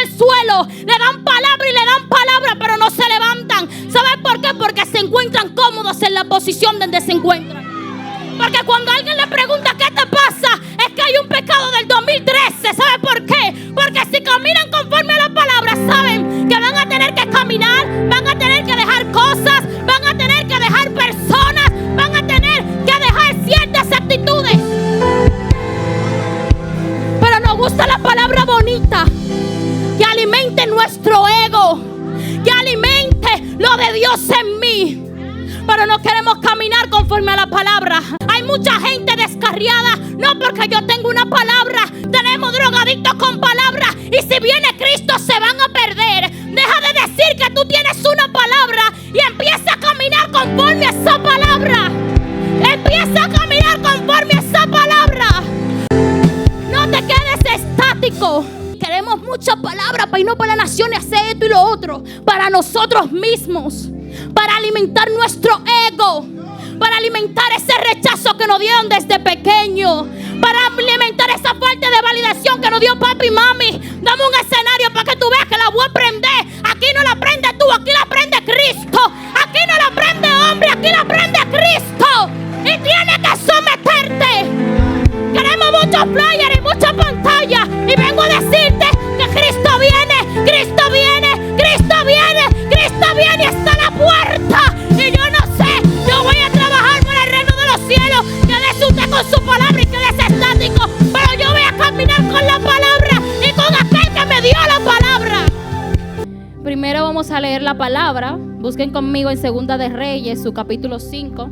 el suelo, le dan palabra y le dan palabra, pero no se levantan. ¿Sabes por qué? Porque se encuentran cómodos en la posición donde se encuentran. Porque cuando alguien le pregunta ¿qué te pasa? Es que hay un pecado del 2013. ¿Sabe por qué? Porque si caminan conforme a la palabra, saben que van a tener que caminar, van a tener que dejar cosas, van a tener que dejar personas, van a tener que dejar ciertas actitudes. Pero nos gusta la palabra bonita, que alimente nuestro ego, que alimente lo de Dios en mí. Pero no queremos caminar conforme a la palabra. Hay mucha gente descarriada, no porque yo tengo una palabra. Tenemos drogadictos con palabra, y si viene Cristo se van a perder. Deja de decir que tú tienes una palabra y empieza a caminar conforme a esa palabra. Empieza a caminar conforme a esa palabra. No te quedes estático. Queremos mucha palabra para irnos para la nación y hacer esto y lo otro para nosotros mismos, para alimentar nuestro ego, para alimentar ese rechazo que nos dieron desde pequeño, para alimentar esa falta de validación que nos dio papi y mami. Dame un escenario para que tú veas que la voy a prender. Aquí no la prende tú, aquí la prende Cristo. Aquí no la prende hombre, aquí la prende Cristo. Y tienes que someterte. Queremos muchos flyers y mucha pantalla, y vengo a decirte que Cristo viene, Cristo viene, Cristo viene, Cristo viene y está a la puerta. Y yo no sé, yo voy a trabajar para el reino de los cielos. Quédese usted con su palabra y quédese estático, pero yo voy a caminar con la palabra y con aquel que me dio la palabra. Primero vamos a leer la palabra. Busquen conmigo en Segunda de Reyes, su capítulo 5.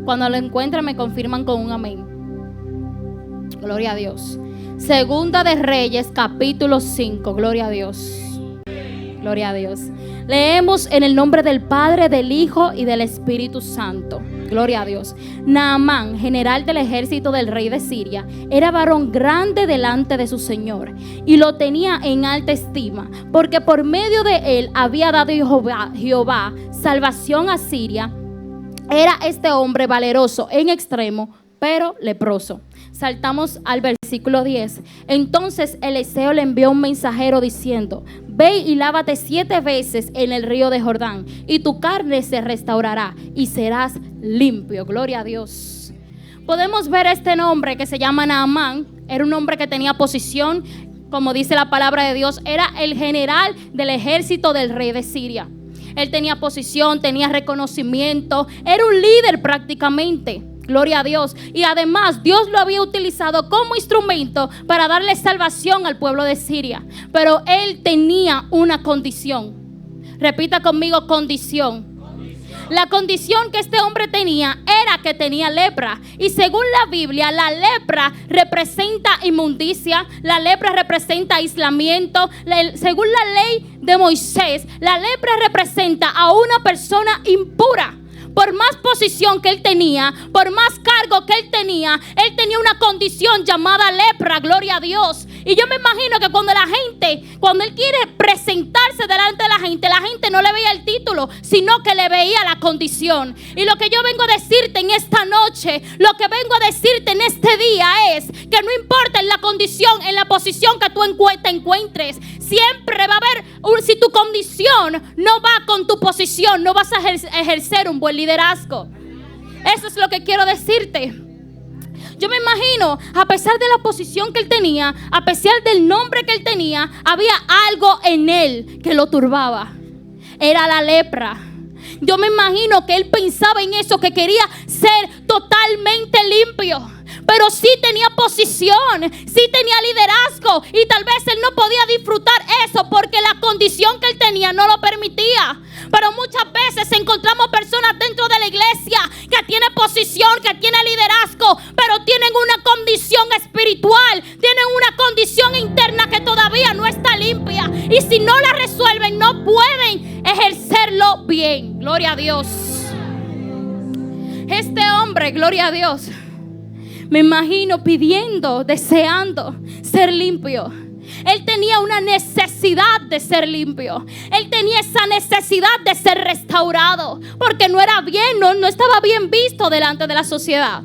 Cuando lo encuentren me confirman con un amén. Gloria a Dios. Segunda de Reyes, capítulo 5. Gloria a Dios. Gloria a Dios. Leemos en el nombre del Padre, del Hijo y del Espíritu Santo. Gloria a Dios. Naamán, general del ejército del rey de Siria, era varón grande delante de su señor, y lo tenía en alta estima, porque por medio de él había dado Jehová salvación a Siria. Era este hombre valeroso en extremo, pero leproso. Saltamos al versículo 10. Entonces Eliseo le envió un mensajero diciendo: ve y lávate 7 veces en el río de Jordán, y tu carne se restaurará y serás limpio. Gloria a Dios. Podemos ver este nombre que se llama Naamán. Era un hombre que tenía posición, como dice la palabra de Dios. Era el general del ejército del rey de Siria. Él tenía posición, tenía reconocimiento, era un líder prácticamente. Gloria a Dios. Y además Dios lo había utilizado como instrumento para darle salvación al pueblo de Siria. Pero él tenía una condición. Repita conmigo: condición. La condición que este hombre tenía era que tenía lepra. Y según la Biblia, la lepra representa inmundicia, la lepra representa aislamiento. Según la ley de Moisés, la lepra representa a una persona impura. Por más posición que él tenía, por más cargo que él tenía una condición llamada lepra. Gloria a Dios. Y yo me imagino que cuando él quiere presentarse delante de la gente no le veía el título, sino que le veía la condición. Y lo que yo vengo a decirte en esta noche, lo que vengo a decirte en este día es que no importa en la condición, en la posición que tú te encuentres, siempre va a haber, si tu condición no va con tu posición, no vas a ejercer un buen liderazgo. Eso es lo que quiero decirte. Yo me imagino, a pesar de la posición que él tenía, a pesar del nombre que él tenía, había algo en él que lo turbaba. Era la lepra. Yo me imagino que él pensaba en eso, que quería ser totalmente limpio. Pero sí tenía posición, sí tenía liderazgo, y tal vez él no podía disfrutar eso porque la condición que él tenía no lo permitía. Pero muchas veces encontramos personas dentro de la iglesia que tienen posición, que tienen liderazgo, pero tienen una condición espiritual, tienen una condición interna que todavía no está limpia. Y si no la resuelven, no pueden ejercerlo bien. Gloria a Dios. Este hombre, gloria a Dios, me imagino pidiendo, deseando ser limpio. Él tenía una necesidad de ser limpio. Él tenía esa necesidad de ser restaurado, porque no era bien, no estaba bien visto delante de la sociedad.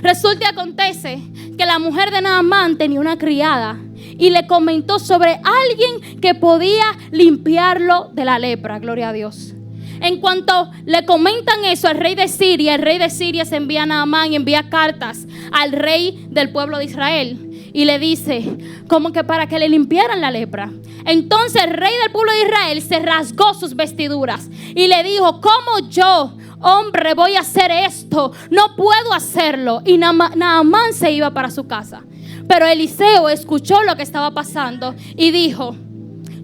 Resulta y acontece que la mujer de Naamán tenía una criada, y le comentó sobre alguien que podía limpiarlo de la lepra. Gloria a Dios. En cuanto le comentan eso al rey de Siria, el rey de Siria se envía a Naamán y envía cartas al rey del pueblo de Israel y le dice como que para que le limpiaran la lepra. Entonces el rey del pueblo de Israel se rasgó sus vestiduras y le dijo: ¿cómo yo, hombre, voy a hacer esto? No puedo hacerlo. Y Naamán se iba para su casa. Pero Eliseo escuchó lo que estaba pasando y dijo: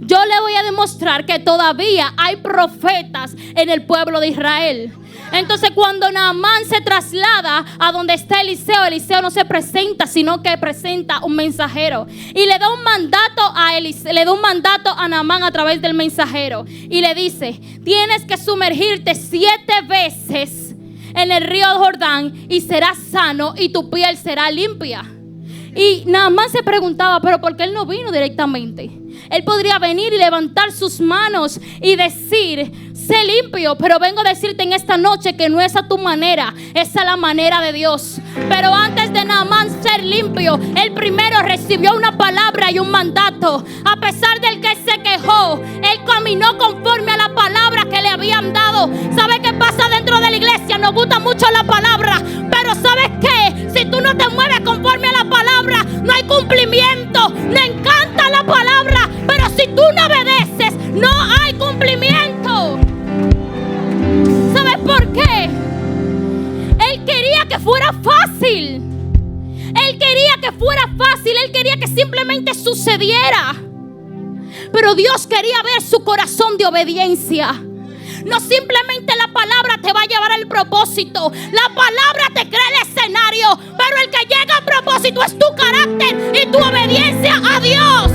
yo le voy a demostrar que todavía hay profetas en el pueblo de Israel. Entonces cuando Naamán se traslada a donde está Eliseo, Eliseo no se presenta, sino que presenta un mensajero y le da un mandato a Naamán a través del mensajero y le dice: tienes que sumergirte 7 veces en el río Jordán y serás sano y tu piel será limpia. Y Naamán se preguntaba: pero ¿por qué él no vino directamente? Él podría venir y levantar sus manos y decir: sé limpio. Pero vengo a decirte en esta noche que no es a tu manera, es a la manera de Dios. Pero antes de Naamán ser limpio, él primero recibió una palabra y un mandato. A pesar del que se quejó, él caminó conforme a la palabra que le habían dado. ¿Sabe qué pasa dentro de la iglesia? Nos gusta mucho la palabra, pero ¿sabes qué? Si tú no te mueves conforme a la palabra, no hay cumplimiento. Me encanta la palabra, pero si tú no obedeces, no hay cumplimiento. ¿Sabes por qué? Él quería que fuera fácil. Él quería que fuera fácil. Él quería que simplemente sucediera. Pero Dios quería ver su corazón de obediencia. No simplemente la palabra te va a llevar al propósito. La palabra te crea el escenario, pero el que llega al propósito es tu carácter y tu obediencia a Dios.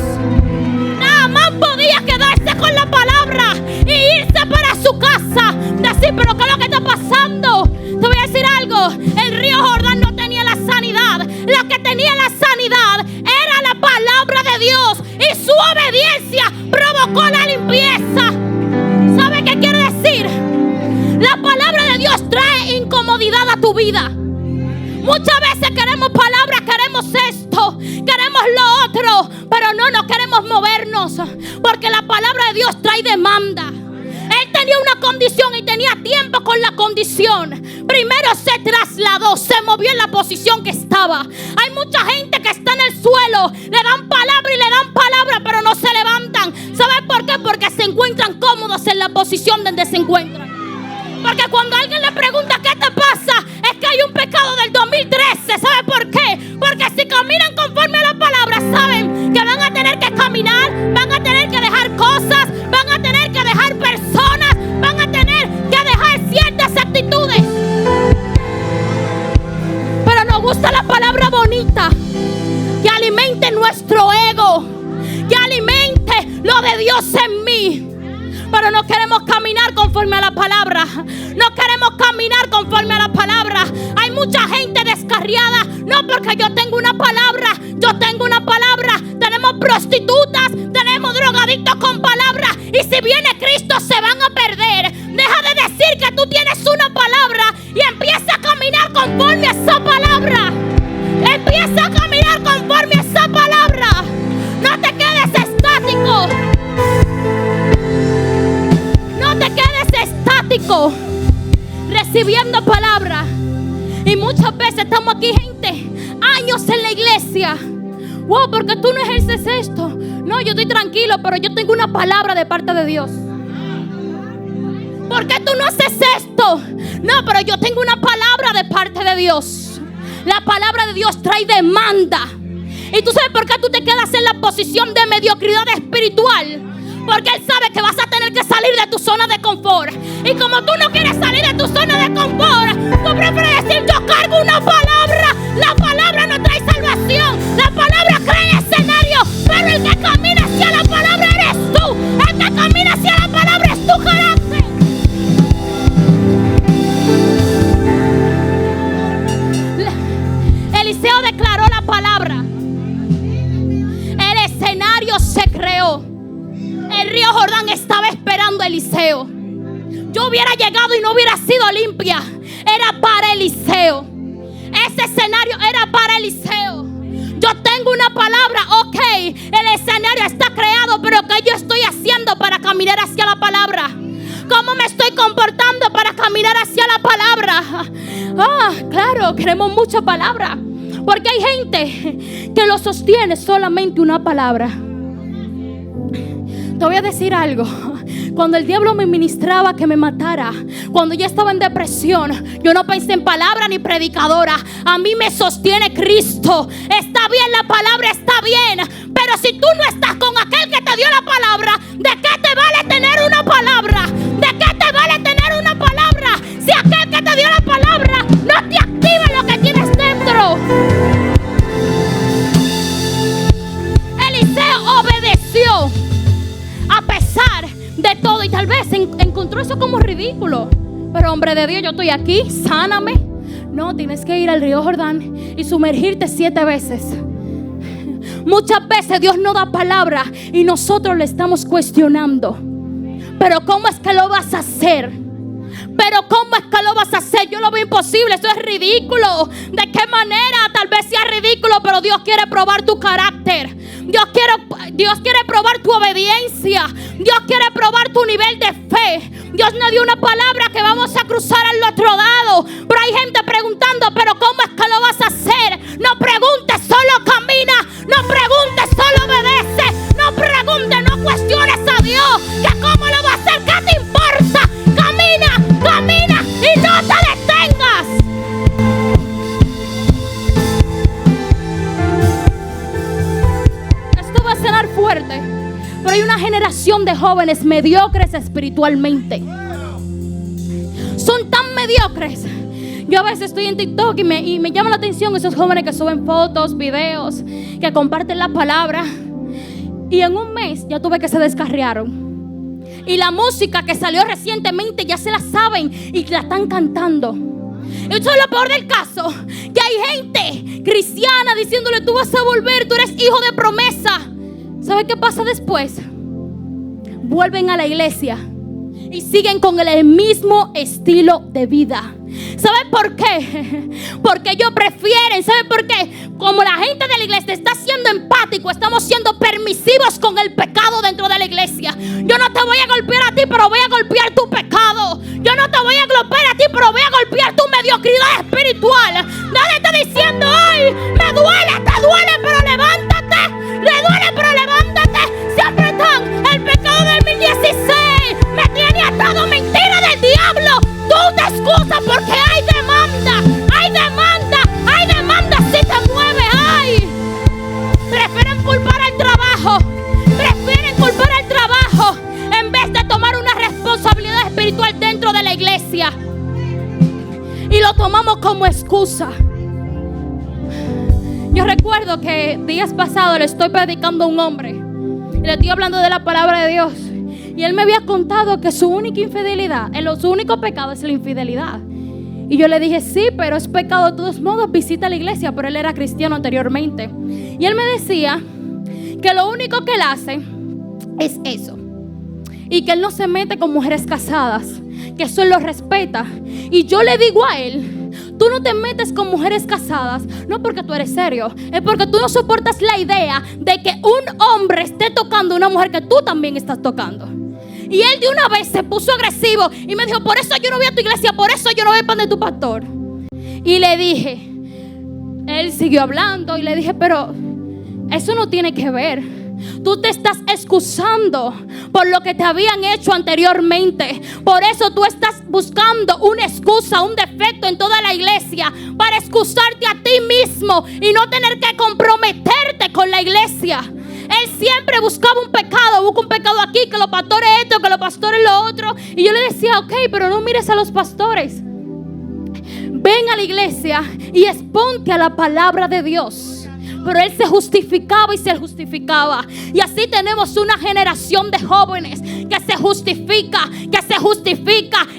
Naamán podía quedarse con la palabra e irse para su casa. Decir: pero ¿qué es lo que está pasando? Te voy a decir algo. El río Jordán no tenía la sanidad. Lo que tenía la sanidad era la palabra de Dios, y su obediencia provocó la limpieza. ¿Sabe qué quiere decir? La palabra de Dios trae incomodidad a tu vida. Muchas veces queremos palabras, queremos esto, queremos lo otro, pero no queremos movernos, porque la palabra de Dios trae demanda. Él tenía una condición y tenía tiempo con la condición. Primero se trasladó, se movió en la posición que estaba. Hay mucha gente que está en el suelo, le dan palabra y le dan palabra, pero no se levantan. ¿Sabes por qué? Porque se encuentran cómodos en la posición donde se encuentran. Porque cuando alguien le pregunta ¿qué te pasa? Es que hay un pecado del 2013. ¿Sabe por qué? Porque si caminan conforme a la palabra, saben que van a tener que caminar, van a tener que dejar cosas, van a tener que dejar personas, van a tener que dejar ciertas actitudes. Pero nos gusta la palabra bonita, que alimente nuestro ego, que alimente lo de Dios en mí. Pero no queremos caminar conforme a la palabra. No queremos caminar conforme a la palabra. Hay mucha gente descarriada. No, porque yo tengo una palabra. Yo tengo una palabra. Tenemos prostitutas, tenemos drogadictos con palabra. Y si viene Cristo se van a perder. Deja de decir que tú tienes una palabra y empieza a caminar conforme a esa palabra. Empieza a caminar conforme a esa palabra. No te quedes estático. No te quedes estático recibiendo palabra. Y muchas veces estamos aquí, gente, años en la iglesia. Wow, porque tú no ejerces esto. No, yo estoy tranquilo, pero yo tengo una palabra de parte de Dios. ¿Por qué tú no haces esto? No, pero yo tengo una palabra de parte de Dios. La palabra de Dios trae demanda. ¿Y tú sabes por qué tú te quedas en la posición de mediocridad espiritual? Porque Él sabe que vas a tener que salir de tu zona de confort. Y como tú no quieres salir de tu zona de confort, tú prefieres decir: yo cargo una palabra. La palabra no trae salvación. La palabra crea escenario. Pero el que camina hacia la palabra eres tú. El que camina hacia la palabra es tu carácter. Eliseo declaró la palabra. El escenario se creó. El río Jordán estaba esperando a Eliseo. Yo hubiera llegado y no hubiera sido limpia. Era para Eliseo. Ese escenario era para Eliseo. Yo tengo tengo una palabra, ok, el escenario está creado, pero ¿qué yo estoy haciendo para caminar hacia la palabra? ¿Cómo me estoy comportando para caminar hacia la palabra? Claro, queremos mucha palabra, porque hay gente que lo sostiene solamente una palabra. Te voy a decir algo. Cuando el diablo me ministraba que me matara, cuando yo estaba en depresión, yo no pensé en palabra ni predicadora. A mí me sostiene Cristo. Está bien, la palabra está bien, pero si tú no estás con aquel que te dio la palabra, ¿de qué te vale tener una palabra? ¿De qué te vale tener una palabra si aquel que te dio la palabra no te activa lo que tienes dentro? Eliseo obedeció a pesar de todo, y tal vez encontró eso como ridículo. Pero hombre de Dios, yo estoy aquí, sáname. No, tienes que ir al río Jordán y sumergirte 7 veces. Muchas veces Dios no da palabra y nosotros le estamos cuestionando. Pero ¿cómo es que lo vas a hacer? Pero ¿cómo es que lo vas a hacer? Yo lo veo imposible, eso es ridículo. ¿De qué manera? Tal vez sea ridículo, pero Dios quiere probar tu carácter. Dios quiere probar tu obediencia. Dios quiere probar tu nivel de fe. Dios no dio una palabra que vamos a cruzar al otro lado. Pero hay gente preguntando, pero ¿cómo es que lo vas a hacer? No preguntes, solo camina. No preguntes, solo obedece. No preguntes, no cuestiones a Dios. ¿Que cómo lo va a hacer? ¿Qué te importa? Camina, camina y no te detengas. Esto va a sonar fuerte, pero hay una generación de jóvenes mediocres espiritualmente. Son tan mediocres. Yo a veces estoy en TikTok y me llama la atención esos jóvenes que suben fotos, videos, que comparten la palabra. Y en un mes ya tuve que se descarriaron. Y la música que salió recientemente ya se la saben y la están cantando. Eso es lo peor del caso, que hay gente cristiana diciéndole: tú vas a volver, tú eres hijo de promesa. ¿Sabe qué pasa después? Vuelven a la iglesia y siguen con el mismo estilo de vida. ¿Saben por qué? Porque ellos prefieren, ¿saben por qué? Como la gente de la iglesia está siendo empático, estamos siendo permisivos con el pecado dentro de la iglesia. Yo no te voy a golpear a ti, pero voy a golpear tu pecado. Yo no te voy a golpear a ti, pero voy a golpear tu mediocridad espiritual. Nadie está diciendo: ay, me duele, te duele, pero levántate. Le duele, pero levántate. Siempre están el pecado del 2016. Me tiene atado, mentira del diablo. Tú te excusas porque hay demanda. Hay demanda. Hay demanda si te mueve. Ay, prefieren culpar al trabajo. Prefieren culpar al trabajo en vez de tomar una responsabilidad espiritual dentro de la iglesia. Y lo tomamos como excusa. Yo recuerdo que días pasados le estoy predicando a un hombre y le estoy hablando de la palabra de Dios. Y él me había contado que su única infidelidad, su único pecado es la infidelidad. Y yo le dije: sí, pero es pecado de todos modos, visita la iglesia. Pero él era cristiano anteriormente. Y él me decía que lo único que él hace es eso. Y que él no se mete con mujeres casadas, que eso él lo respeta. Y yo le digo a él: tú no te metes con mujeres casadas, no porque tú eres serio, es porque tú no soportas la idea de que un hombre esté tocando a una mujer que tú también estás tocando. Y él de una vez se puso agresivo y me dijo: por eso yo no voy a tu iglesia, por eso yo no voy a pan de tu pastor. Y le dije, él siguió hablando y le dije: pero eso no tiene que ver. Tú te estás excusando por lo que te habían hecho anteriormente. Por eso tú estás buscando una excusa, un defecto en toda la iglesia para excusarte a ti mismo y no tener que comprometerte con la iglesia. Él siempre buscaba un pecado, busca un pecado aquí, que los pastores esto, que los pastores lo otro. Y yo le decía: ok, pero no mires a los pastores. Ven a la iglesia y exponte a la palabra de Dios. Pero él se justificaba y se justificaba. Y así tenemos una generación de jóvenes que se justifica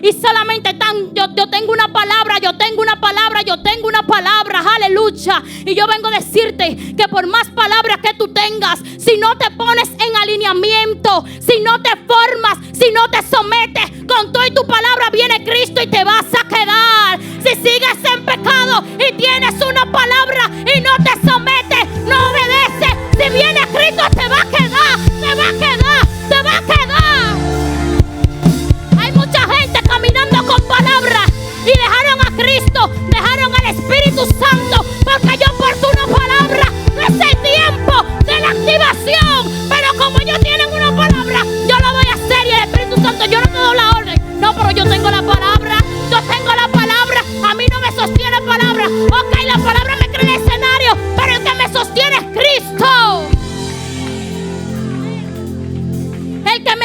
y solamente están: yo tengo una palabra, yo tengo una palabra, yo tengo una palabra, aleluya. Y yo vengo a decirte que por más palabras que tú tengas, si no te pones en alineamiento, si no te formas, si no te sometes, con todo y tu palabra viene Cristo y te vas a quedar. Si sigues en pecado y tienes una palabra y no te sometes, no obedeces,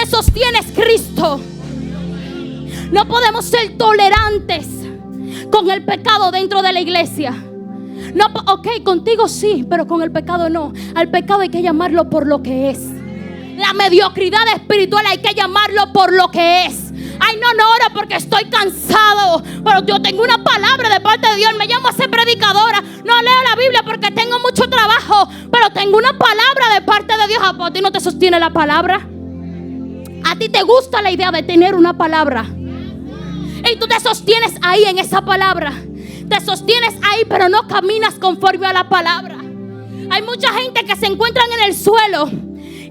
sostiene es Cristo. No podemos ser tolerantes con el pecado dentro de la iglesia. No, ok, contigo sí, pero con el pecado no. Al pecado hay que llamarlo por lo que es. La mediocridad espiritual hay que llamarlo por lo que es. Ay, no oro porque estoy cansado, pero yo tengo una palabra de parte de Dios. Me llamo a ser predicadora. No leo la Biblia porque tengo mucho trabajo, pero tengo una palabra de parte de Dios. ¿A ti no te sostiene la palabra? A ti te gusta la idea de tener una palabra y tú te sostienes ahí en esa palabra. Te sostienes ahí, pero no caminas conforme a la palabra. Hay mucha gente que se encuentran en el suelo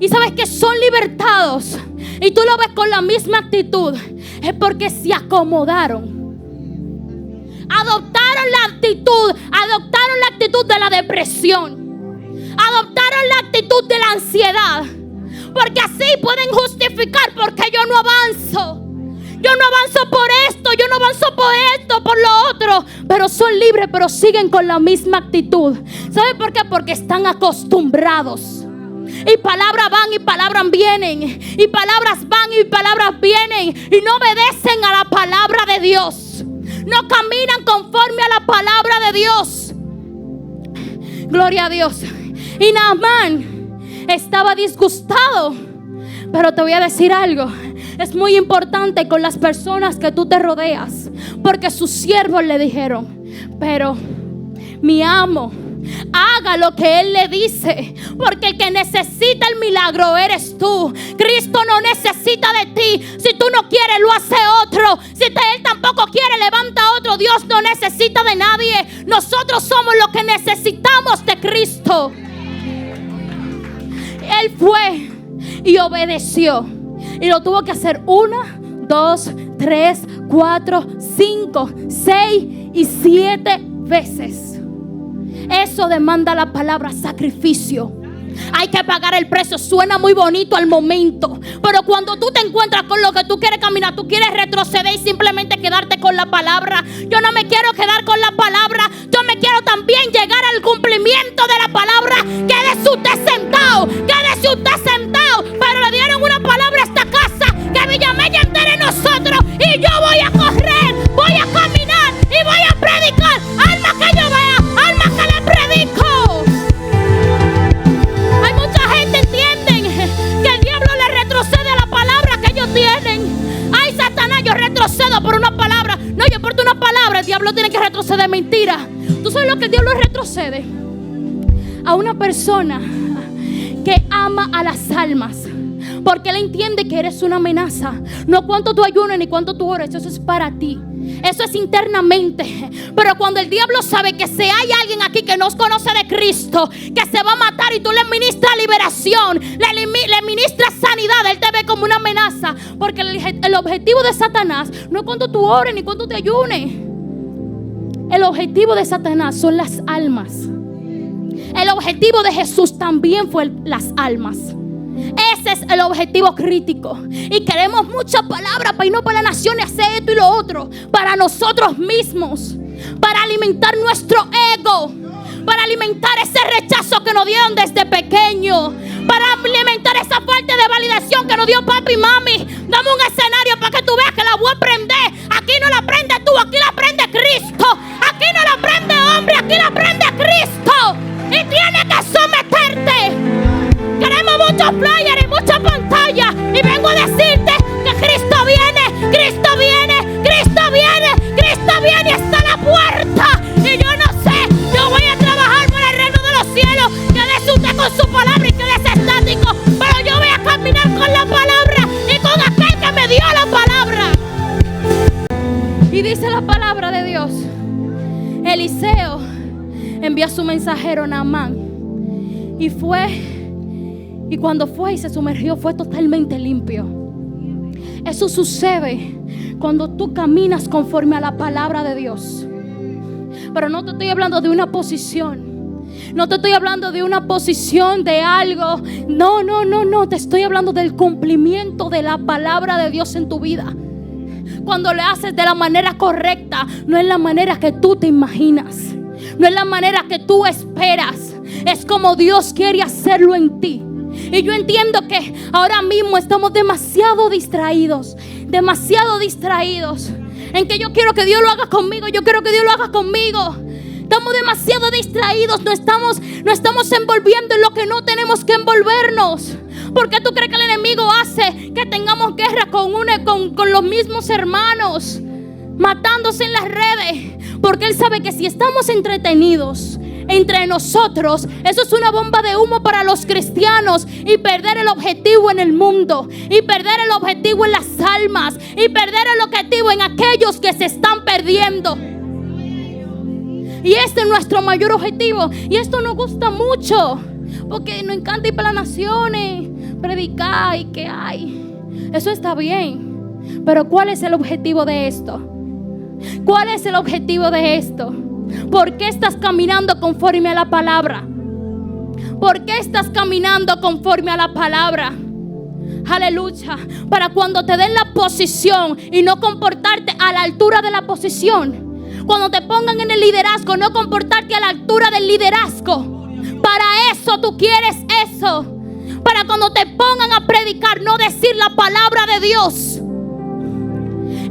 y sabes que son libertados, y tú lo ves con la misma actitud. Es porque se acomodaron. Adoptaron la actitud de la depresión. Adoptaron la actitud de la ansiedad. Porque así pueden justificar porque yo no avanzo. Yo no avanzo por esto, yo no avanzo por esto, por lo otro. Pero son libres, pero siguen con la misma actitud. ¿Sabe por qué? Porque están acostumbrados. Y palabras van y palabras vienen. Y palabras van y palabras vienen. Y no obedecen a la palabra de Dios. No caminan conforme a la palabra de Dios. Gloria a Dios. Y Naamán estaba disgustado. Pero te voy a decir algo. Es muy importante con las personas que tú te rodeas. Porque sus siervos le dijeron: pero mi amo, haga lo que Él le dice, porque el que necesita el milagro eres tú. Cristo no necesita de ti. Si tú no quieres, lo hace otro. Si Él tampoco quiere, levanta otro. Dios no necesita de nadie. Nosotros somos los que necesitamos de Cristo. Él fue y obedeció. Y lo tuvo que hacer 1, 2, 3, 4, 5, 6 y 7 veces. Eso demanda la palabra sacrificio. Hay que pagar el precio. Suena muy bonito al momento, pero cuando tú te encuentras con lo que tú quieres caminar, tú quieres retroceder y simplemente quedarte con la palabra. Yo no me quiero quedar con la palabra. Yo me quiero también llegar al cumplimiento de la palabra. Quédese usted sentado. Quédese usted sentado. Pero le dieron una palabra a esta casa, que Villamella entera en nosotros. Y yo voy a correr, voy a caminar y voy a predicar. Alma que yo vea, alma que le predico. Hay mucha gente entienden que el diablo le retrocede a la palabra que ellos tienen. Ay, Satanás, yo retrocedo por una palabra. No, yo por una palabra el diablo tiene que retroceder. Mentira. ¿Tú sabes lo que el diablo retrocede? A una persona que ama a las almas, porque él entiende que eres una amenaza. No cuánto tú ayunas ni cuánto tú ores, eso es para ti. Eso es internamente. Pero cuando el diablo sabe que si hay alguien aquí que no conoce de Cristo, que se va a matar, y tú le ministras liberación, le ministras sanidad, él te ve como una amenaza. Porque el objetivo de Satanás no es cuánto tú ores ni cuánto te ayunes. El objetivo de Satanás son las almas. El objetivo de Jesús también fue las almas. Ese es el objetivo crítico. Y queremos muchas palabras para irnos para la nación y hacer esto y lo otro, para nosotros mismos, para alimentar nuestro ego, para alimentar ese rechazo que nos dieron desde pequeño, para alimentar esa falta de validación que nos dio papi y mami. Dame un escenario para que tú veas que la voy a prender. Aquí no la prende tú, aquí la prende Cristo. Aquí no la prende hombre, aquí la prende Cristo. Y tienes que someterte. Queremos muchos flyers y mucha pantalla. Y vengo a decirte que Cristo viene, Cristo viene, Cristo viene, Cristo viene y está a la puerta. Y yo no sé, yo voy a trabajar por el reino de los cielos. Quédese usted con su palabra y quédese estático. Pero yo voy a caminar con la palabra y con aquel que me dio la palabra. Y dice la palabra de Dios: Eliseo envió a su mensajero Naamán, y fue. Y cuando fue y se sumergió, fue totalmente limpio. Eso sucede cuando tú caminas conforme a la palabra de Dios. Pero no te estoy hablando de una posición. No te estoy hablando de una posición de algo. No. Te estoy hablando del cumplimiento de la palabra de Dios en tu vida. Cuando le haces de la manera correcta, no es la manera que tú te imaginas. No es la manera que tú esperas. Es como Dios quiere hacerlo en ti. Y yo entiendo que ahora mismo estamos demasiado distraídos en que yo quiero que Dios lo haga conmigo, yo quiero que Dios lo haga conmigo. Estamos demasiado distraídos, no estamos envolviendo en lo que no tenemos que envolvernos. ¿Por qué tú crees que el enemigo hace que tengamos guerra con los mismos hermanos, matándose en las redes? Porque él sabe que si estamos entretenidos entre nosotros, eso es una bomba de humo para los cristianos, y perder el objetivo en el mundo, y perder el objetivo en las almas, y perder el objetivo en aquellos que se están perdiendo. Y este es nuestro mayor objetivo. Y esto nos gusta mucho, porque nos encanta ir para las naciones, predicar y que hay. Eso está bien, pero ¿cuál es el objetivo de esto? ¿Cuál es el objetivo de esto? ¿Por qué estás caminando conforme a la palabra? ¿Por qué estás caminando conforme a la palabra? Aleluya. Para cuando te den la posición y no comportarte a la altura de la posición. Cuando te pongan en el liderazgo, no comportarte a la altura del liderazgo. Para eso tú quieres eso. Para cuando te pongan a predicar, no decir la palabra de Dios.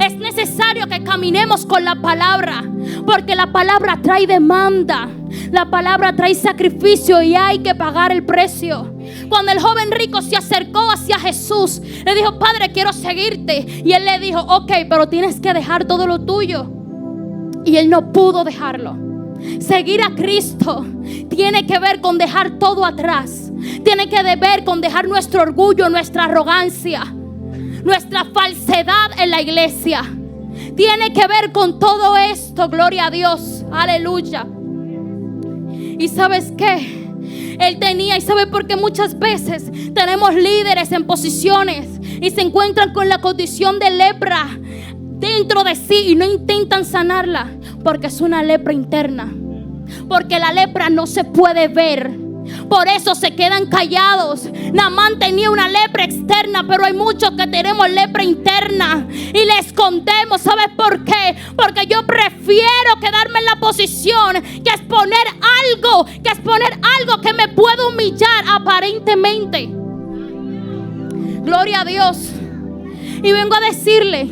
Es necesario que caminemos con la palabra, porque la palabra trae demanda, la palabra trae sacrificio y hay que pagar el precio. Cuando el joven rico se acercó hacia Jesús, le dijo: Padre, quiero seguirte. Y él le dijo: ok, pero tienes que dejar todo lo tuyo. Y él no pudo dejarlo. Seguir a Cristo tiene que ver con dejar todo atrás. Tiene que ver con dejar nuestro orgullo, nuestra arrogancia, nuestra falsedad en la iglesia. Tiene que ver con todo esto. Gloria a Dios. Aleluya. ¿Y sabes qué? Él tenía, y sabe por qué muchas veces tenemos líderes en posiciones y se encuentran con la condición de lepra dentro de sí y no intentan sanarla, porque es una lepra interna, porque la lepra no se puede ver. Por eso se quedan callados. Naamán tenía una lepra externa, pero hay muchos que tenemos lepra interna y la escondemos. ¿Sabes por qué? Porque yo prefiero quedarme en la posición que exponer algo que me puede humillar aparentemente. Gloria a Dios. Y vengo a decirle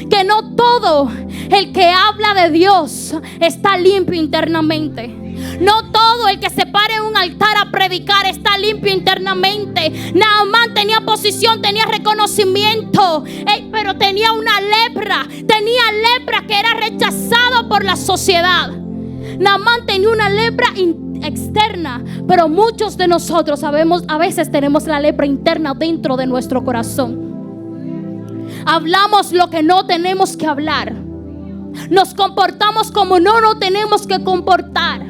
que no todo el que habla de Dios está limpio internamente. No todo el que se pare en un altar a predicar está limpio internamente. Naamán tenía posición, tenía reconocimiento, pero tenía una lepra. Tenía lepra que era rechazado por la sociedad. Naamán tenía una lepra externa, pero muchos de nosotros a veces tenemos la lepra interna dentro de nuestro corazón. Hablamos lo que no tenemos que hablar. Nos comportamos como no tenemos que comportar.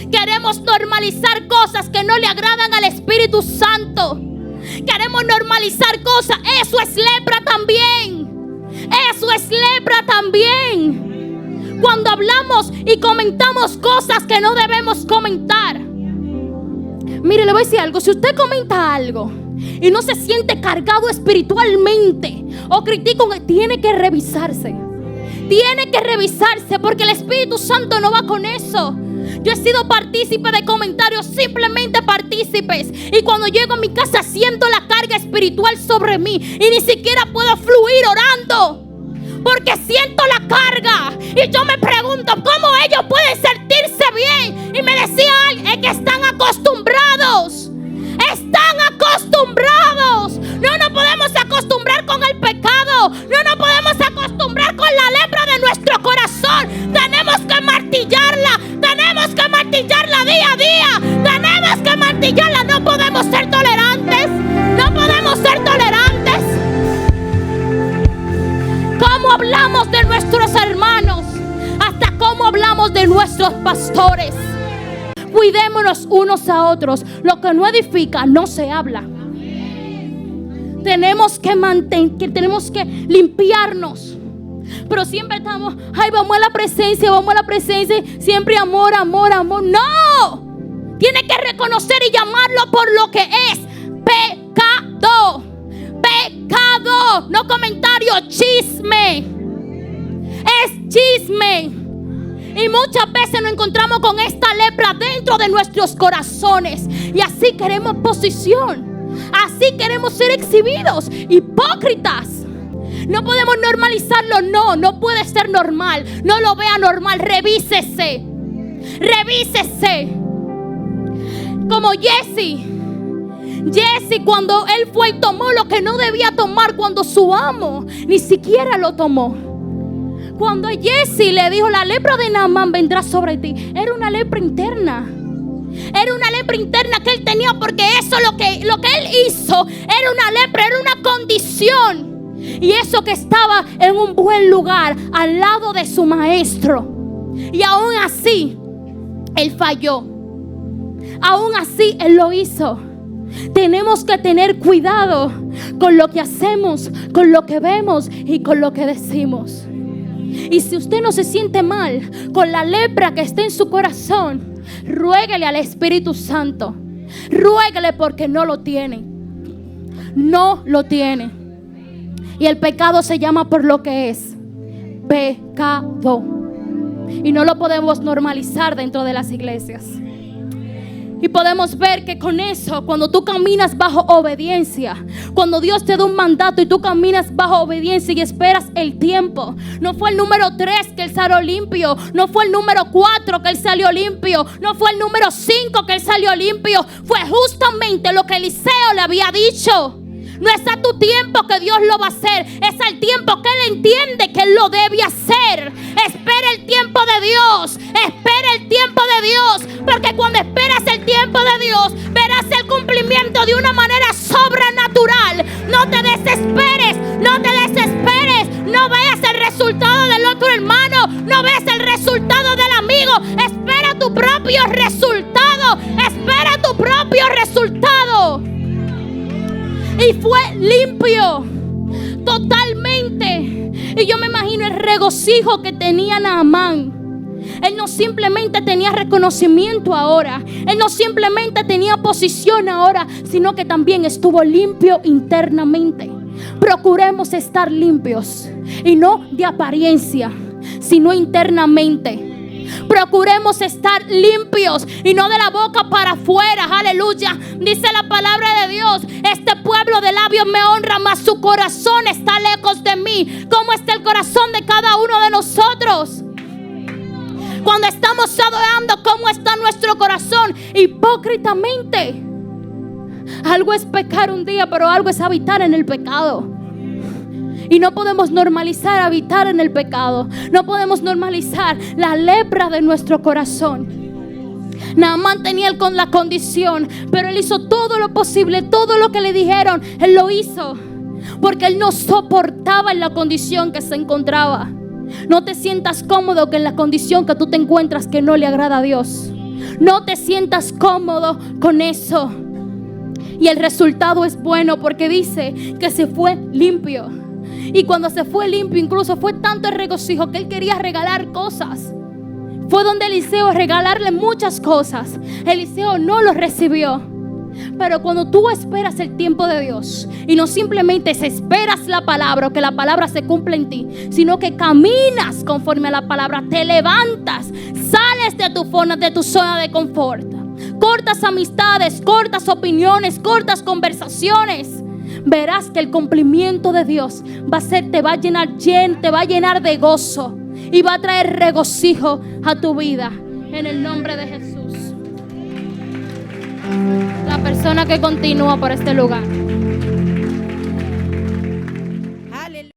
Queremos normalizar cosas que no le agradan al Espíritu Santo. Queremos normalizar cosas. Eso es lepra también. Eso es lepra también. Cuando hablamos y comentamos cosas que no debemos comentar. Mire, le voy a decir algo. Si usted comenta algo y no se siente cargado espiritualmente o critica, tiene que revisarse. Tiene que revisarse, porque el Espíritu Santo no va con eso. Yo he sido partícipe de comentarios, simplemente partícipes, y cuando llego a mi casa siento la carga espiritual sobre mí y ni siquiera puedo fluir orando, porque siento la carga. Y yo me pregunto cómo ellos pueden sentirse bien. Y me decía alguien: es que están acostumbrados. Están acostumbrados. No nos podemos acostumbrar con el pecado. No nos podemos acostumbrar con la lepra de nuestro corazón. Tenemos que martillarla. Tenemos que martillarla día a día. Tenemos que martillarla. No podemos ser tolerantes. No podemos ser tolerantes. ¿Cómo hablamos de nuestros hermanos? Hasta cómo hablamos de nuestros pastores. Cuidémonos unos a otros. Lo que no edifica no se habla. Tenemos que limpiarnos. Pero siempre estamos: ay, vamos a la presencia, siempre amor, amor, amor. No, tiene que reconocer y llamarlo por lo que es: pecado. Pecado, no comentario, chisme. Es chisme. Y muchas veces nos encontramos con esta lepra dentro de nuestros corazones, y así queremos posición. Así queremos ser exhibidos. Hipócritas. No podemos normalizarlo. No puede ser normal. No lo vea normal. Revísese. Como Jesse, cuando él fue y tomó lo que no debía tomar, cuando su amo ni siquiera lo tomó. Cuando Jesse le dijo: la lepra de Naamán vendrá sobre ti, era una lepra interna. Era una lepra interna que él tenía, porque eso lo que él hizo era una lepra, era una condición. Y eso que estaba en un buen lugar al lado de su maestro. Y aún así él falló. Aún así él lo hizo. Tenemos que tener cuidado con lo que hacemos, con lo que vemos y con lo que decimos. Y si usted no se siente mal con la lepra que está en su corazón, ruéguele al Espíritu Santo. Ruéguele, porque no lo tiene. No lo tiene. Y el pecado se llama por lo que es: pecado. Y no lo podemos normalizar dentro de las iglesias. Y podemos ver que con eso, cuando tú caminas bajo obediencia, cuando Dios te da un mandato y tú caminas bajo obediencia y esperas el tiempo. No fue el número 3 que él salió limpio. No fue el número 4 que él salió limpio. No fue el número 5 que él salió limpio. Fue justamente lo que Eliseo le había dicho. No es a tu tiempo que Dios lo va a hacer, es al tiempo que Él entiende que Él lo debe hacer. Espera el tiempo de Dios. Espera el tiempo de Dios. Porque cuando esperas el tiempo de Dios, verás el cumplimiento de una manera sobrenatural. No te desesperes. No te desesperes. No veas el resultado del otro hermano. No veas el resultado del amigo. Espera tu propio resultado. Espera tu propio resultado. Y fue limpio totalmente. Y yo me imagino el regocijo que tenía Naamán. Él no simplemente tenía reconocimiento ahora. Él no simplemente tenía posición ahora, sino que también estuvo limpio internamente. Procuremos estar limpios, y no de apariencia, sino internamente. Procuremos estar limpios y no de la boca para afuera. Aleluya. Dice la palabra de Dios: este pueblo de labios me honra, mas su corazón está lejos de mí. ¿Cómo está el corazón de cada uno de nosotros? Cuando estamos adorando, ¿cómo está nuestro corazón? Hipócritamente. Algo es pecar un día, pero algo es habitar en el pecado. Y no podemos normalizar habitar en el pecado. No podemos normalizar la lepra de nuestro corazón. Naamán tenía con la condición, pero él hizo todo lo posible, todo lo que le dijeron, él lo hizo. Porque él no soportaba en la condición que se encontraba. No te sientas cómodo que en la condición que tú te encuentras que no le agrada a Dios. No te sientas cómodo con eso. Y el resultado es bueno, porque dice que se fue limpio. Y cuando se fue limpio, incluso fue tanto el regocijo que él quería regalar cosas. Fue donde Eliseo a regalarle muchas cosas. Eliseo no lo recibió. Pero cuando tú esperas el tiempo de Dios, y no simplemente esperas la palabra, o que la palabra se cumpla en ti, sino que caminas conforme a la palabra, te levantas, sales de tu zona de confort, cortas amistades, cortas opiniones, cortas conversaciones, verás que el cumplimiento de Dios te va a llenar de gozo y va a traer regocijo a tu vida, en el nombre de Jesús. La persona que continúa por este lugar.